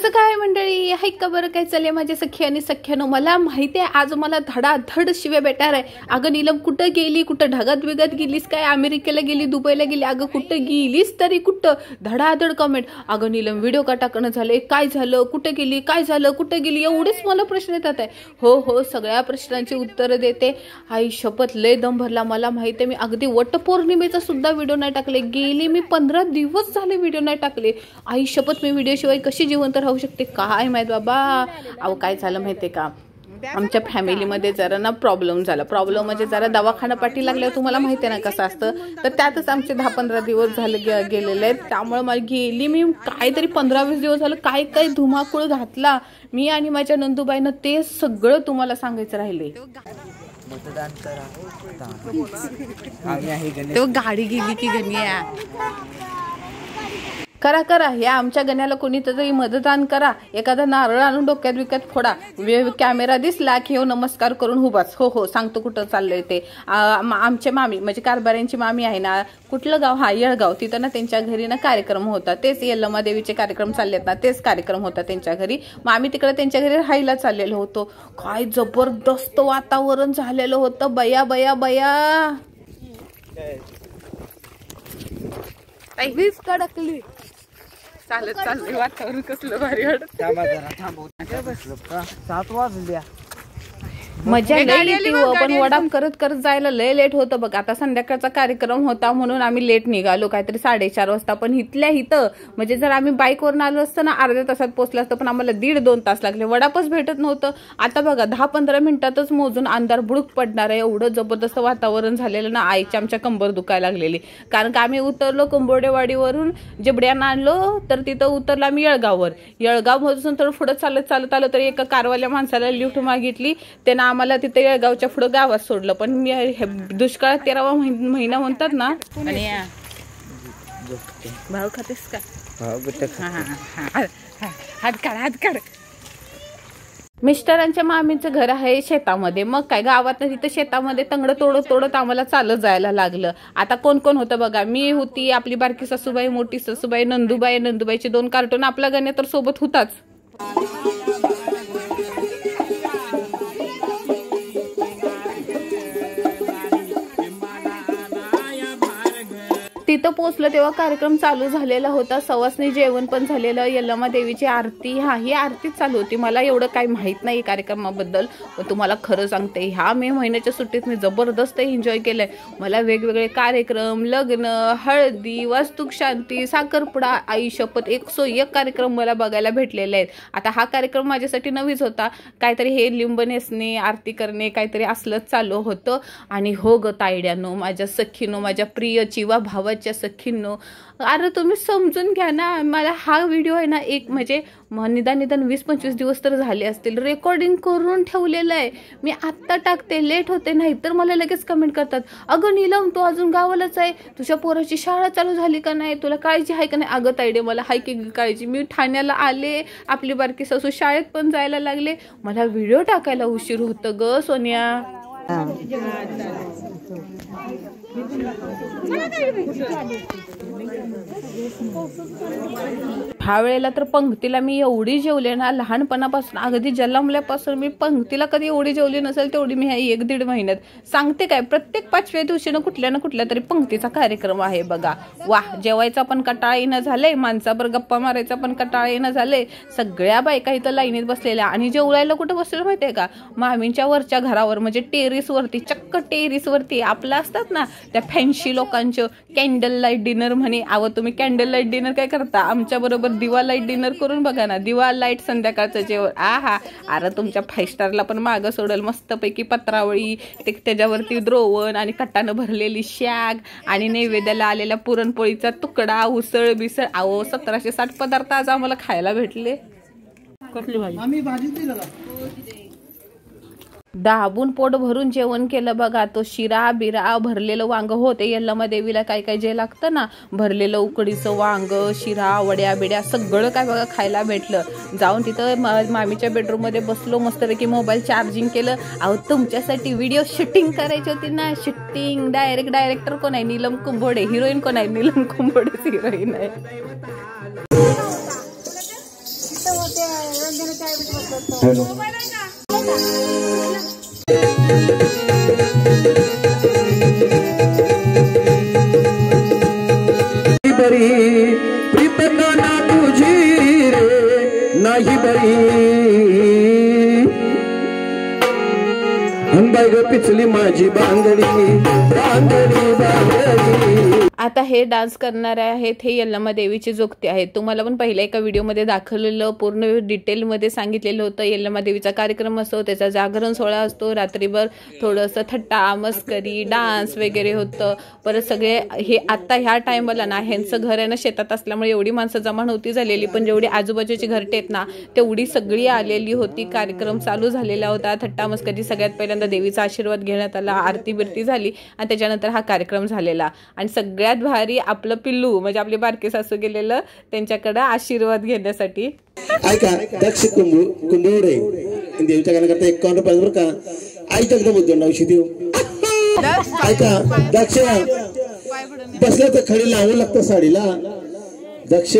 कसं काय मंडळी, हाय का बरं काय चाललंय माझ्या सखी आणि सख्यानो? मला माहिती आहे आज मला धडाधड शिव्या भेटणार आहे. अगं नीलम कुठं गेली, कुठं ढगात बिगात गेलीस काय, अमेरिकेला गेली, दुबईला गेली, अगं कुठं गेलीस तरी कुठं? धडाधड कमेंट. अगं नीलम व्हिडिओ का टाकणं झालंय, काय झालं, कुठं गेली, काय झालं, कुठं गेली, एवढेच मला प्रश्न येतात आहे. हो सगळ्या प्रश्नांची उत्तरं देते. आई शपथ लय दम भरला. मला माहिती आहे मी अगदी वटपौर्णिमेचा सुद्धा व्हिडिओ नाही टाकले. गेली मी 15 दिवस झाले व्हिडिओ नाही टाकले. आई शपथ मी व्हिडिओ शिवाय कशी जिवंत राहू शकते काय माहित बाबा. अहो काय झालं माहितीये का, आमच्या फॅमिलीमध्ये जरा ना प्रॉब्लेम झाला. प्रॉब्लेम म्हणजे जरा दवाखाना पाठी लागल्यावर तुम्हाला माहिती आहे ना कसं असतं, तर त्यातच आमचे 10-15 दिवस झाले गेलेले आहेत. त्यामुळे मला गेली मी काहीतरी 15-20 दिवस झालं. काय धुमाकूळ घातला मी आणि माझ्या नंदूबाईनं ते सगळं तुम्हाला सांगायचं राहिले. तो गाडी गेली की गण्या करा या आमच्या गण्याला कोणीतरी मतदान करा. एखादा नारळ आणून डोक्यात विकत फोडा. कॅमेरा दिसला की हो नमस्कार करून उभाच. हो सांगतो कुठं चाललंय ते. आमचे मामी म्हणजे कारभाऱ्यांची मामी आहे ना, कुठलं गाव, हा येळगाव, तिथं ना त्यांच्या घरी ना कार्यक्रम होता. तेच यल्लमा देवीचे कार्यक्रम चाललेत ना, तेच कार्यक्रम होता त्यांच्या घरी. मग आम्ही तिकडे त्यांच्या घरी राहायला चाललेलो होतो. काय जबरदस्त वातावरण झालेलं होतं. बया वीज कडकली. चाललंय वातावरण कसलं भारी वाटत. 7 वाजल्या. मजा लई पण वडाप करत जायला लय लेट होतं बघ. आता संध्याकाळचा कार्यक्रम होता म्हणून आम्ही लेट निघालो, काहीतरी 4:30 वाजता. पण इथल्या इथं म्हणजे जर आम्ही बाईकवरून आलो असतं ना अर्ध्या तासात पोहोचलो असतं, पण आम्हाला 1.5-2 तास लागले. वडापच भेटत नव्हतं. आता बघा 10-15 मिनिटातच मोजून अंधार बुडूक पडणार आहे. एवढं जबरदस्त वातावरण झालेलं ना, आईच्या आमच्या कंबर दुखायला लागलेली. कारण का आम्ही उतरलो कुंभोडेवाडीवरून, जेबड्यांना आणलो तर तिथं उतरला आम्ही येळगाववर. येळगावमधून तर पुढं चालत आलं तर एका कारवाल्या माणसाला लिफ्ट मागितली. त्यानं आम्हाला तिथे येळगावच्या पुढं गावात सोडलं. पण मी दुष्काळात 13वा महिना म्हणतात ना. आणि भाऊ खातेस का? हात काढ. मिस्टरांच्या मामीचं घर आहे शेतामध्ये. मग काय गावात तिथं शेतामध्ये तंगड तोडत आम्हाला चालत जायला लागलं. आता कोण होतं बघा, मी होती, आपली बारकी सासूबाई, मोठी सासूबाई, नंदूबाईचे 2 कार्टून, आपला गण्या तर सोबत होताच. तिथं पोहोचलं तेव्हा कार्यक्रम चालू झालेला होता. सवासनी जेवण पण झालेलं. यल्लमा देवीची आरती, ही आरतीच चालू होती. मला एवढं काही माहित नाही कार्यक्रमाबद्दल, पण तुम्हाला खरं सांगते ह्या मे महिन्याच्या सुट्टीत मी जबरदस्त एन्जॉय केलंय. मला वेगवेगळे कार्यक्रम, लग्न, हळदी, वास्तुक शांती, साखरपुडा, आई शपथ 101 कार्यक्रम मला बघायला भेटलेले आहेत. आता हा कार्यक्रम माझ्यासाठी नवीच होता. काहीतरी हे लिंब नेसणे, आरती करणे, काहीतरी असलंच चालू होतं. आणि हो ग तायड्यानो, माझ्या सखीनो, माझ्या प्रियची वा भावाची सखींनो, अरे तुम्ही समजून घ्या ना. मला हा व्हिडिओ आहे ना, एक म्हणजे निदान 20-25 दिवस तर झाले असतील रेकॉर्डिंग करून ठेवलेलं आहे. मी आत्ता टाकते, लेट होते. नाही तर मला लगेच कमेंट करतात, अगं नीलम तू अजून गावालाच आहे, तुझ्या पोराची शाळा चालू झाली का नाही, तुला काळजी आहे का नाही? अगं ताईडे मला हाय की काळजी. मी ठाण्याला आले, आपली बारकी सासू शाळेत पण जायला लागले. मला व्हिडिओ टाकायला उशीर होतं ग सोनिया. ह्या वेळेला तर पंक्तीला मी एवढी जेवले ना, लहानपणापासून अगदी जन्मल्यापासून मी पंक्तीला कधी एवढी जेवली नसेल तेवढी मी ह्या 1-1.5 महिन्यात. सांगते काय, प्रत्येक 5व्या दिवशी ना कुठल्या ना कुठल्या तरी पंक्तीचा कार्यक्रम आहे बघा. वाह, जेवायचा पण कटाळा येणं झालंय, माणसाबर गप्पा मारायचा पण कटाळा येणं झालंय. सगळ्या बायका इथं लाईनीत बसलेल्या. आणि जेवायला कुठं बसलेलं माहितीये का, मामींच्या वरच्या घरावर म्हणजे टेरिसवरती, चक्क टेरिसवरती. आपलं असतात ना त्या फॅन्सी लोकांचं कॅन्डल लाईट डिनर म्हणे. अहो तुम्ही कॅन्डल लाईट डिनर काय करता, आमच्या बरोबर दिवा लाईट डिनर करून बघा ना. दिवा लाईट संध्याकाळचं जेवण, अरे तुमच्या 5 स्टारला पण मागं सोडल. मस्तपैकी पत्रावळी, त्याच्यावरती द्रोवण आणि कट्टानं भरलेली शाग आणि नैवेद्याला आलेल्या पुरणपोळीचा तुकडा, उसळ बिसळ. अहो 1760 पदार्थ आज आम्हाला खायला भेटले. कसली भाजी? दाबून पोट भरून जेवण केलं बघा. तो शिरा बिरा, भरलेलं वांग होते यल्लमा देवीला काय जे लागतं ना, भरलेलं उकडीचं वांग, शिरा, वड्या बिड्या सगळं काय बघा खायला भेटलं. जाऊन तिथं मामीच्या बेडरूम मध्ये बसलो, मस्तपैकी मोबाईल चार्जिंग केलं. अहो तुमच्यासाठी व्हिडिओ शूटिंग करायची होती ना. शूटिंग डायरेक्टर कोण आहे? नीलम कुंभोडे. हिरोईन कोण आहे? नीलम कुंभोडेच हिरोईन आहे. बरी प्रीतकाना तुझी रे नाही बरी हंबाई ग पिचली माझी बांगडी बांगडी बांगडी। आता हे डान्स करणारे आहेत हे यल्लमा देवीचे जोगते आहेत। तुम्हाला पण पहिल्या एका व्हिडिओमध्ये दाखवलेलं पूर्ण डिटेलमध्ये सांगितलेलं होतं। यल्लमा देवीचा कार्यक्रम असतो, त्याचा जागरण सोहळा असतो, रात्रीभर थोडंसं थट्टा मस्करी डान्स वगैरे होतं। परत सगळे हे आता ह्या टायमाला ना ह्यांचं घर आहे ना शेतात असल्यामुळे एवढी माणसं जमा नव्हती झालेली, पण जेवढी आजूबाजूची घरटे आहेत ना तेवढी सगळी आलेली होती। कार्यक्रम चालू झालेला होता, थट्टा मस्करी। सगळ्यात पहिल्यांदा देवीचा आशीर्वाद घेण्यात आला, आरती बिरती झाली आणि त्याच्यानंतर हा कार्यक्रम झालेला। आणि सगळ्यात भारी आपलं पिल्लू म्हणजे आपले बारके सासू गेलेलं त्यांच्याकडे आशीर्वाद घेण्यासाठी। ऐका दक्ष कुंडोडे देवीच्या गाण्याकरता 51 रुपये बरं का। आई एकदम उद्योग औषधी देऊ। ऐका दक्ष बसलं तर खडी लावू लागतं साडीला दक्ष।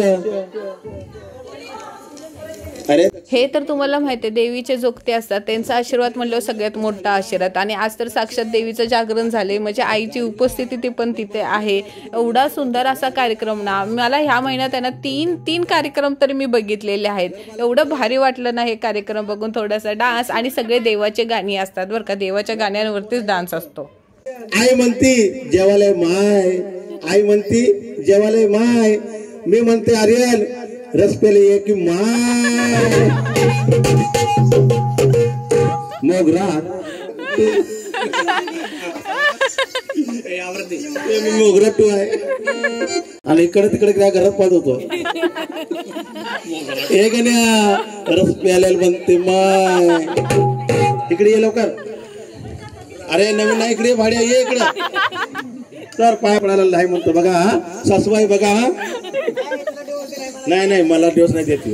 अरे हे तर तुम्हाला माहिती आहे देवीचे जोगते असतात, त्यांचा आशीर्वाद म्हणल्यावर सगळ्यात मोठा आशीर्वाद। आणि आज तर साक्षात देवीचं जागरण झाले, म्हणजे आईची उपस्थिती ती पण तिथे आहे। एवढा सुंदर असा कार्यक्रम ना, मला ह्या महिन्यात आहे ना तीन कार्यक्रम तरी मी बघितलेले आहेत। एवढं भारी वाटलं ना हे कार्यक्रम बघून। थोडासा डान्स आणि सगळे देवाचे गाणी असतात बरं का, देवाच्या गाण्यांवरतीच डान्स असतो। आई म्हणती जेवाले माय, आई म्हणती जेवाले माय, मी म्हणते आर्यन रस पेले एक माय मोगरा मोगरा टू आहे आणि इकडे तिकडे त्या घरात पाहत होतो एक रस प्यायला म्हणते माय। इकडे ये लवकर, अरे नवीन नाही इकडे भाड्या ये इकडे तर पाय पडायला नाही म्हणतो बघा सासूबाई बघा। नाही नाही मला दिवस नाही देत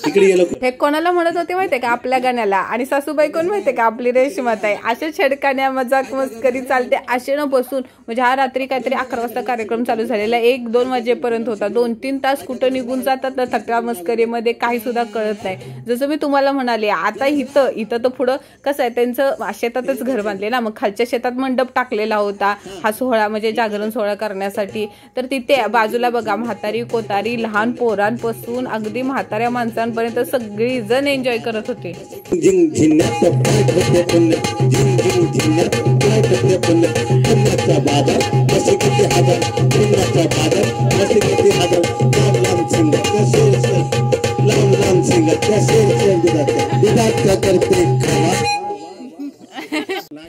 इकडे गेलो। हे कोणाला म्हणत होते माहितीये का आपल्या गाण्याला, आणि सासूबाई कोण माहितीये का आपली रेशमाताई। अशा छडकाण्या मजाक मस्करी चालते असे न बसून, म्हणजे हा रात्री काहीतरी 11 वाजता कार्यक्रम चालू झालेला 1-2 वाजेपर्यंत होता। 2-3 तास कुठं निघून जातात ना थट्टा मस्करीमध्ये काही सुद्धा कळत नाही। जसं मी तुम्हाला म्हणाले आता इथं तर पुढं कसं आहे त्यांचं शेतातच घर बांधले ना, मग खालच्या शेतात मंडप टाकलेला होता हा सोहळा म्हणजे जागरण सोहळा करण्यासाठी। तर तिथे बाजूला बघा म्हातारी कोतारी लहान पोरांपासून अगदी म्हाताऱ्या माणसांपर्यंत सगळी जण एन्जॉय करत होते।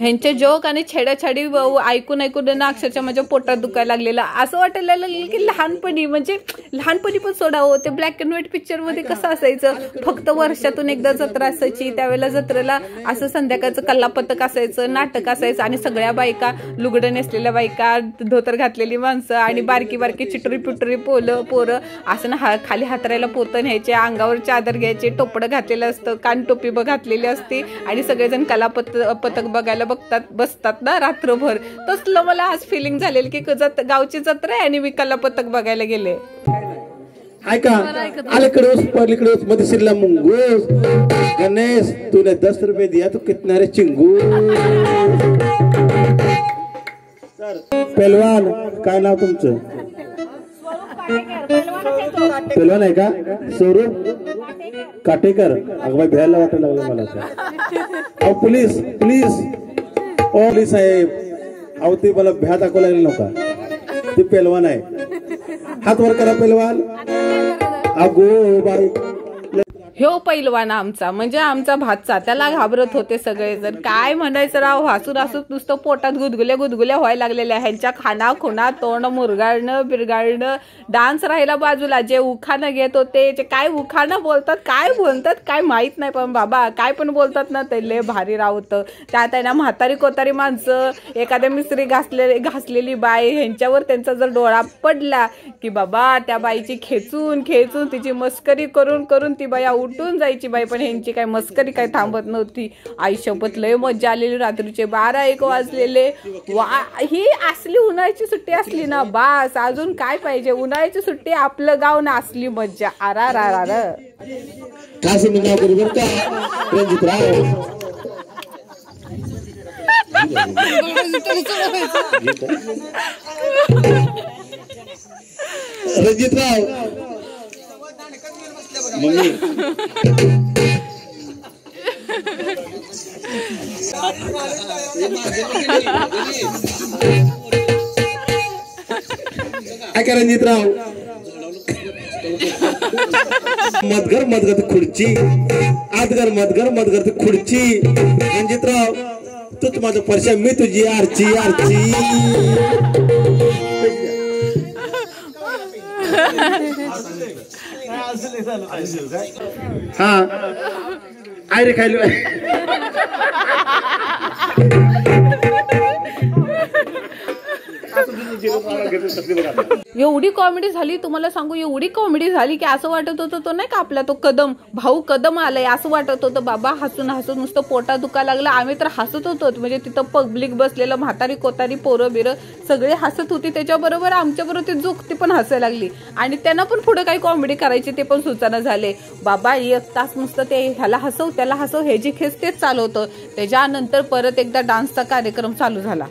ह्यांचे जोक आणि छेडाछाडी ऐकून ना अक्षरशः माझ्या पोटात दुखायला लागलेलं। असं वाटायला लागलं की लहानपणी म्हणजे लहानपणी पण सोडावं। ते ब्लॅक अँड व्हाईट पिक्चर मध्ये कसं असायचं, फक्त वर्षातून एकदा जत्रा असायची, त्यावेळेला जत्रेला असं संध्याकाळचं कल्लापथक असायचं, नाटक असायचं आणि सगळ्या बायका लुगडं नेसलेल्या बायका, धोतर घातलेली माणसं आणि बारकी बारकी चिटरी पिटरी पोरं असं ना खाली हातरायला पोतं न्यायचे, अंगावर चादर घ्यायचे, टोपडं घातलेलं असतं, कान टोपी घातलेली असते आणि सगळेजण कलापथक बघायला बसतात ना रात्रभर। तसलं मला आज फिलिंग झालेलं की गावची जत्रा आहे आणि मी कलापथक बघायला गेले। ऐका अलीकडे पलीकडे मध्ये शिरला मुंगूस गणेश तूने 10 रुपये दिया तो कितना रे चिंगू। पहलवान काय नाव तुमचं? पहलवान आहे का? स्वरूप काटेकर। अगं बाई भ्यायला वाटायला लागलं मला। पोलीस पोलीस साहेब अहो ते मला भ्या दाखवायला लागले नव्हता, ते पहलवान आहे। हात वर करा पहलवान। अगो बाई ह्यो पैलवान आमचा म्हणजे आमचा भातचा, त्याला घाबरत होते सगळेजण। काय म्हणायचं राव, हसून नुसतं पोटात गुदगुल्या व्हायला लागलेल्या। ह्यांच्या खाना खुणा तोंड मुरगाळणं बिरगाळणं, डान्स राहिला बाजूला। जे उखाणं घेत होते ते काय उखाणं बोलतात काय माहित नाही, पण बाबा काय पण बोलतात ना ते लय भारी रावतं। त्यात आहे ना म्हातारी कोतारी माणसं, एखाद्या मिस्त्री घासलेली बाई, ह्यांच्यावर त्यांचा जर डोळा पडला की बाबा त्या बाईची खेचून तिची मस्करी करून ती बाया उठून जायची बाई, पण ह्यांची काय मस्करी काय थांबत नव्हती. आई शपथ लय मज्जा आलेली. रात्रीचे 12-1 वाजलेले. ही असली उन्हाळ्याची सुट्टी असली ना बास, अजून काय पाहिजे. उन्हाळ्याची सुट्टी आपलं गाव ना असली मज्जा. आरा रा रा रणजितराव मम्मी ऐका रणजितराव, मदगर मदगर खुर्ची, आदगर मदगर मदगर खुर्ची. रणजितराव तूच माझं परशा, मी तुझी आरची आरची. हा आय रे खायलो. एवढी कॉमेडी झाली तुम्हाला सांगू, एवढी कॉमेडी झाली की असं वाटत होतं तो नाही का आपला तो कदम भाऊ कदम आलाय असं वाटत होतं. बाबा हसून हसून नुसतं पोटा दुखा लागला. आम्ही तर हसत होतो, म्हणजे तिथं पब्लिक बसलेलं म्हातारी कोतारी पोरं बिरं सगळे हसत होती. त्याच्याबरोबर आमच्याबरोबर ती जोगती पण हसायला लागली आणि त्यांना पण पुढे काही कॉमेडी करायची ते पण सुचना झाले. बाबा 1 तास नुसतं ते ह्याला हसव त्याला हसव ह्याची खेच तेच चालू होतं. त्याच्यानंतर परत एकदा डान्सचा कार्यक्रम चालू झाला.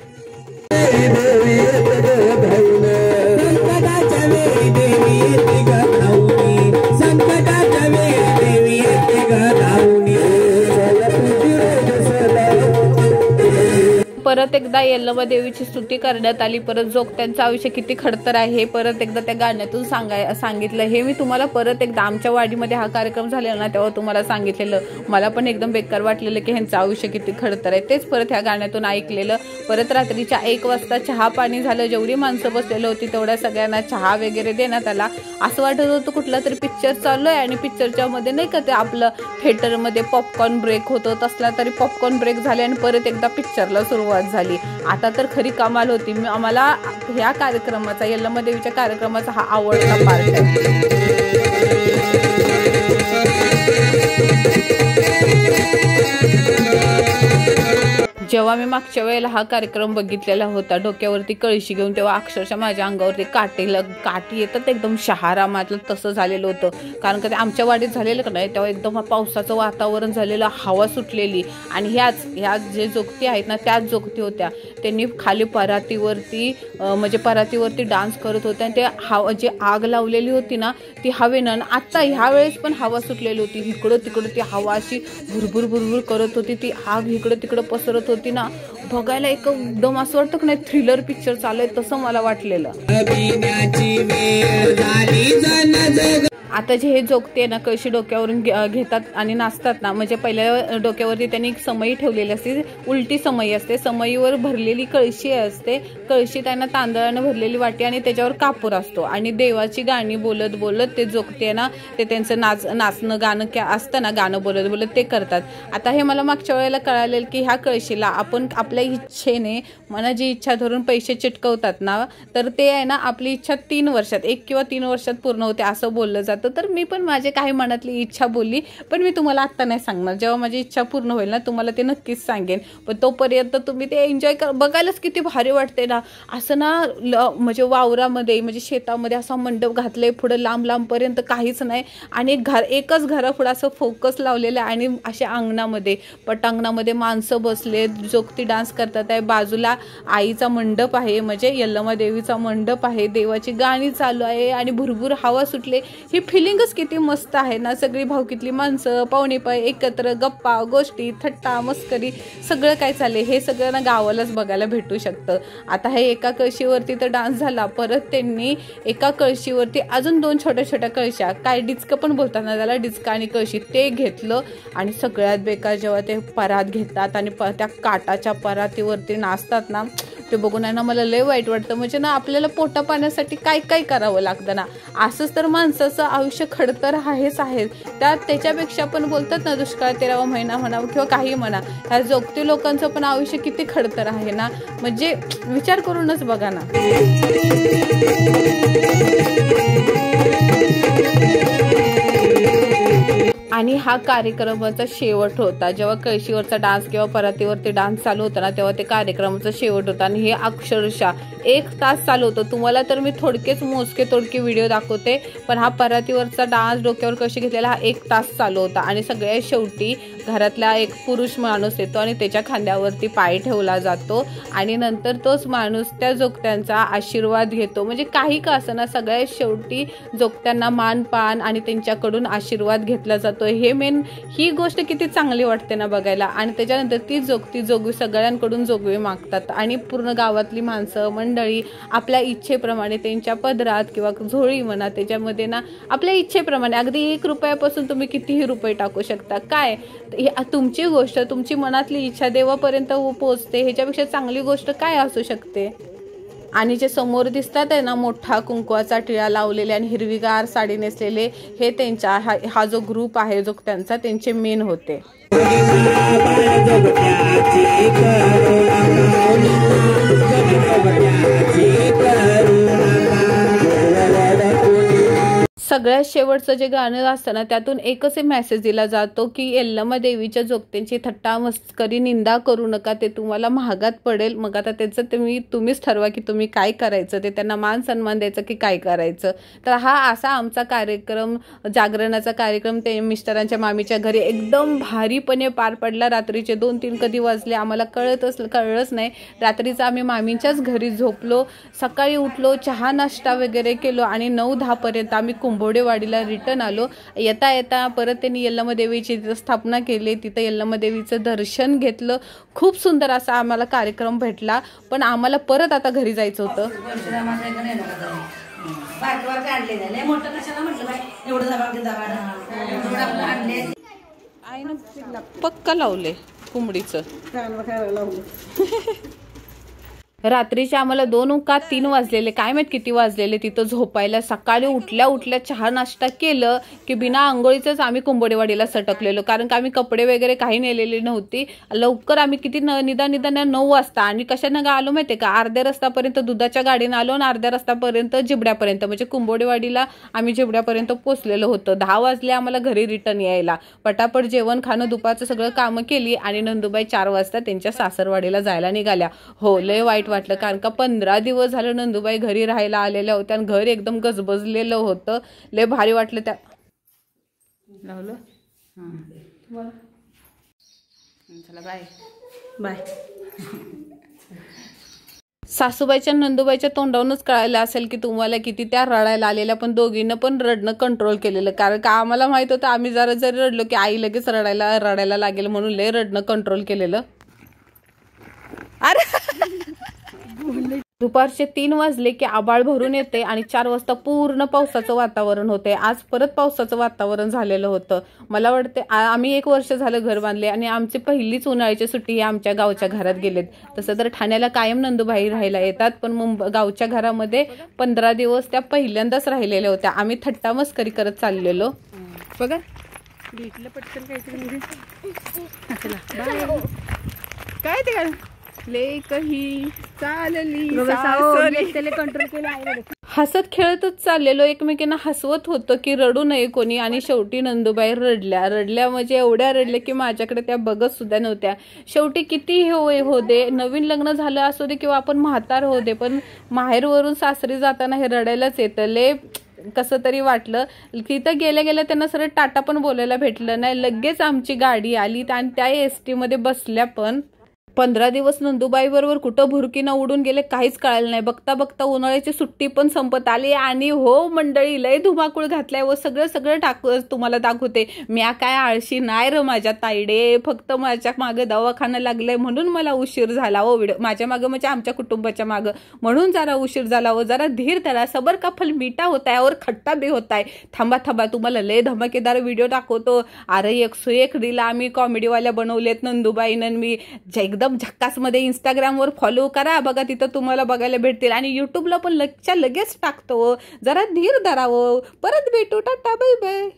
परत एकदा यल्लमा देवीची स्तुती करण्यात आली. परत जोगत्यांचं आयुष्य किती खडतर आहे हे परत एकदा त्या गाण्यातून सांगितलं. हे मी तुम्हाला परत एकदा आमच्या वाडीमध्ये हा कार्यक्रम झालेला ना तेव्हा तुम्हाला सांगितलेलं. मला पण एकदम बेकार वाटलेलं की ह्यांचं आयुष्य किती खडतर आहे. तेच परत ह्या गाण्यातून ऐकलेलं. परत रात्रीच्या 1 वाजता चहा पाणी झालं. जेवढी माणसं बसलेली होती तेवढ्या सगळ्यांना चहा वगैरे देण्यात आला. असं वाटत होतं कुठला तरी पिक्चर चालू आहे आणि पिक्चरच्या मध्ये नाही का ते आपलं थिएटरमध्ये पॉपकॉर्न ब्रेक होतो तसला तरी पॉपकॉर्न ब्रेक झाले आणि परत एकदा पिक्चरला सुरुवात झाली. आता तर खरी कमाल होती. आम्हाला ह्या कार्यक्रमाचा यल्लमा देवीच्या कार्यक्रमाचा हा आवडता पार्ट आहे. जेव्हा मी मागच्या वेळेला हा कार्यक्रम बघितलेला होता डोक्यावरती कळशी घेऊन, तेव्हा अक्षरशः माझ्या अंगावरती काठी येतात एकदम शहारामातलं तसं झालेलं होतं. कारण का ते आमच्या वाडीत झालेलं का नाही तेव्हा एकदम पावसाचं वातावरण झालेलं, हवा सुटलेली आणि ह्या जे जोगती आहेत ना त्याच जोगती होत्या. त्यांनी खाली परातीवरती डान्स करत होत्या आणि ते जी आग लावलेली होती ना ती हवेनं आत्ता ह्या वेळेस पण हवा सुटलेली होती. इकडं तिकडं ती हवा अशी भुरभुर भुरभुर करत होती. ती आग इकडं तिकडं पसरत होती ना. बघायला एकदम असं वाटतं की नाही थ्रिलर पिक्चर चालू आहे तसं मला वाटलेलं. आता जे हे जोगते आहे ना कळशी डोक्यावरून घेतात आणि नाचतात ना, म्हणजे पहिल्या डोक्यावरती त्यांनी एक समई ठेवलेली असते, उलटी समई असते. समईवर भरलेली कळशी असते. कळशी त्यांना तांदळानं भरलेली वाटी आणि त्याच्यावर कापूर असतो आणि देवाची गाणी बोलत बोलत ते जोगते ना ते त्यांचं नाचणं गाणं असतं ना गाणं बोलत बोलत ते करतात. आता हे मला मागच्या वेळेला कळालेलं की ह्या कळशीला आपण आपल्या इच्छेने मना जी इच्छा धरून पैसे चिटकवतात ना तर ते आहे ना आपली इच्छा 3 वर्षात 1 किंवा 3 वर्षात पूर्ण होते असं बोललं जातं. तर मी पण माझे काही मनातली इच्छा बोलली, पण मी तुम्हाला आत्ता नाही सांगणार. जेव्हा माझी इच्छा पूर्ण होईल ना तुम्हाला ते नक्कीच सांगेन. पण तोपर्यंत तुम्ही ते एन्जॉय बघायलाच किती भारी वाटते ना. असं ना म्हणजे वावरामध्ये म्हणजे शेतामध्ये असा मंडप घातले पुढे लांब काहीच नाही आणि एकच घरापुढं असं फोकस लावलेलं आहे आणि अशा अंगणामध्ये पटांगणामध्ये माणसं बसले जोगती डान्स करतात आहे. बाजूला आईचा मंडप आहे म्हणजे यल्लमा देवीचा मंडप आहे. देवाची गाणी चालू आहे आणि भुरभुर हवा सुटले. ही फिलिंगच किती मस्त आहे ना. सगळी भावकीतली माणसं पाहुणे पाय एकत्र गप्पा गोष्टी थट्टा मस्करी सगळं काय चालले हे सगळं ना गावालाच बघायला भेटू शकतं. आता हे एका कळशीवरती तर डान्स झाला. परत त्यांनी एका कळशीवरती अजून 2 छोट्या छोट्या कळशा काय डिचकं पण बोलतात ना त्याला डिचका आणि कळशी ते घेतलं आणि सगळ्यात बेकार जेव्हा ते परात घेतात आणि त्या काटाच्या परातीवरती नाचतात ना ते बघून आहे ना मला लय वाईट वाटतं. म्हणजे ना आपल्याला पोटा पाण्यासाठी काय काय करावं लागतं ना. असंच तर माणसाचं आयुष्य खडतर आहेच आहे. त्याच्यापेक्षा पण बोलतात ना दुष्काळ 13वा महिना म्हणा किंवा काही म्हणा ह्या जोगती लोकांचं पण आयुष्य किती खडतर आहे ना. म्हणजे विचार करूनच बघा ना. आणि हा कार्यक्रमाचा शेवट होता. जेव्हा कळशीवरचा डान्स किंवा परातीवरती डान्स चालू होता ना, तेव्हा ते कार्यक्रमाचा शेवट होता. आणि हे अक्षरशः 1 तास चालू होतं. तुम्हाला तर मी मोजके तोडके व्हिडिओ दाखवते, पण हा परातीवरचा डान्स, डोक्यावर कळशी घेतलेला, हा 1 तास चालू होता. आणि सगळ्यात शेवटी घरातला एक पुरुष माणूस येतो आणि त्याच्या खांद्यावरती पाय ठेवला जातो आणि नंतर तोच माणूस त्या जोगत्यांचा आशीर्वाद घेतो. म्हणजे काही का असना, सगळ्यात शेवटी जोगत्यांना मानपान आणि त्यांच्याकडून आशीर्वाद घेतला जातो. ही गोष्ट किती चांगली वाटते ना बघायला. आणि त्याच्यानंतर ती जोगवी सगळ्यांकडून जोगवे मागतात आणि पूर्ण गावातली माणसं मंडळी आपल्या इच्छेप्रमाणे त्यांच्या पदरात किंवा झोळी म्हणा, त्याच्यामध्ये ना आपल्या इच्छेप्रमाणे अगदी 1 रुपयापासून तुम्ही कितीही रुपये टाकू शकता. काय तुमची गोष्ट, तुमची मनातली इच्छा देवापर्यंत पोहोचते, ह्याच्यापेक्षा चांगली गोष्ट काय असू शकते. आणि जे समोर दिसतात आहे ना, मोठा कुंकवाचा टिळा लावलेले आणि हिरवीगार साडी नेसलेले, हे त्यांचा हा जो ग्रुप आहे जो त्यांचा, त्यांचे मेन होते. सगळ्यात शेवटचं जे गाणं असतं ना, त्यातून एकच मेसेज दिला जातो की यल्लमा देवीच्या जोगत्यांची थट्टा मस्करी निंदा करू नका, ते तुम्हाला महागात पडेल. मग आता त्याचं तुम्हीच ठरवा की तुम्ही काय करायचं, ते त्यांना मान सन्मान द्यायचं की काय करायचं. तर हा असा आमचा कार्यक्रम, जागरणाचा कार्यक्रम ते मिस्टरांच्या मामीच्या घरी एकदम भारीपणे पार पडला. रात्रीचे 2-3 कधी वाजले आम्हाला कळलंच नाही. रात्रीचं आम्ही मामींच्याच घरी झोपलो, सकाळी उठलो, चहा नाश्ता वगैरे केलो आणि 9-10 पर्यंत आम्ही कुंभोडेवाडीला रिटर्न आलो. येता येता परत त्यांनी यल्लमा देवीची तिथं स्थापना केली, तिथं यल्लमा देवीचं दर्शन घेतलं. खूप सुंदर असा आम्हाला कार्यक्रम भेटला. पण आम्हाला परत आता घरी जायचं होतं. पक्का लावले कोंबडीचं. रात्रीचे आम्हाला 2 का 3 वाजलेले, काय माहित किती वाजलेले तिथं झोपायला. सकाळी उठल्या चहा नाश्ता केलं की बिना आंघोळीचंच आम्ही कुंभोडेवाडीला सटकलेलो, कारण का आम्ही कपडे वगैरे काही नेलेली नव्हती. लवकर आम्ही किती निदान 9 वाजता. आणि कशानं आलो माहितीये का, अर्ध्या रस्त्यापर्यंत दुधाच्या गाडीनं आलो आणि अर्ध्या रस्त्यापर्यंत जिबड्यापर्यंत, म्हणजे कुंभोडेवाडीला आम्ही जिबड्यापर्यंत पोचलेलो होतो. 10 वाजले आम्हाला घरी रिटर्न यायला. पटापट जेवण खाणं दुपारचं सगळं कामं केली आणि नंदुबाई 4 वाजता त्यांच्या सासरवाडीला जायला निघाल्या. हो, लय वाईट वाटलं, कारण का 15 दिवस झालं नंदुबाई घरी राहायला आलेल्या होत्या आणि घर एकदम गजबजलेलं होतं. लय भारी वाटलं. त्या लावलं. चला बाय बाय. सासूबाईच्या नंदुबाईच्या तोंडावरूनच कळायला असेल की तुम्हाला किती त्या रडायला आलेल्या, पण दोघींना पण रडणं कंट्रोल केलेलं, कारण का आम्हाला माहित होतं आम्ही जरा जरी रडलो की आई लगेच रडायला लागेल, म्हणून लय रडणं कंट्रोल केलेलं. अरे दुपारचे 3 वाजले की आबाळ भरून येते आणि 4 वाजता पूर्ण पावसाचं वातावरण होते. आज परत पावसाचं वातावरण झालेलं होतं. मला वाटते आम्ही 1 वर्ष झालं घर बांधले आणि आमची पहिलीच उन्हाळ्याची सुट्टी आमच्या गावच्या घरात गेलेत. तसं तर ठाण्याला कायम नंदुबाई राहायला येतात, पण गावच्या घरामध्ये 15 दिवस त्या पहिल्यांदाच राहिलेल्या होत्या. आम्ही थट्टा मस्करी करत चाललेलो. बघा भेटलं पटकन काहीतरी. काय ते काय लेकही चालली कंट्रोल केलं. हसत खेळतच चाललेलो, एकमेकांना हसवत होतं की रडू नये कोणी. आणि शेवटी नंदुबाई रडल्या म्हणजे एवढ्या रडल्या की माझ्याकडे त्या बघत सुद्धा नव्हत्या. शेवटी किती हो दे, नवीन लग्न झालं असू दे किंवा आपण म्हातार हो दे, पण माहेरवरून सासरी जाताना हे रडायलाच येतं. लय कसं तरी वाटलं. तिथं गेल्या त्यांना सरळ टाटा पण बोलायला भेटलं नाही. लगेच आमची गाडी आली आणि त्या एसटी मध्ये बसल्या. पण 15 दिवस नंदुबाई बरोबर कुठं भुरकीनं उडून गेले काहीच कळालं नाही. बघता बघता उन्हाळ्याची सुट्टी पण संपत आली आणि हो मंडळी, लय धुमाकूळ घातलाय व सगळं तुम्हाला दाखवते. म्या काय आळशी नाही र माझ्या ताईडे, फक्त माझ्या मागं दवाखाना लागलाय म्हणून मला उशीर झाला. हो व्हिडिओ माझ्या मागं म्हणजे आमच्या कुटुंबाच्या मागं, म्हणून जरा उशीर झाला. हो जरा धीर धरा, सबर का फल मीठा होताय और खट्टा भी होताय. थांबा तुम्हाला लय धमाकेदार व्हिडिओ दाखवतो. अरे 101 रील आम्ही कॉमेडीवाल्या बनवलेत नंदुबाईनं मी. एकदम झक्कास मध्ये इंस्टाग्रामवर फॉलो करा, बघा तिथं तुम्हाला बघायला भेटतील. आणि युट्यूबला पण लगेच टाकतो. जरा धीर धरावं. परत भेटू, टाटा बाय बाय.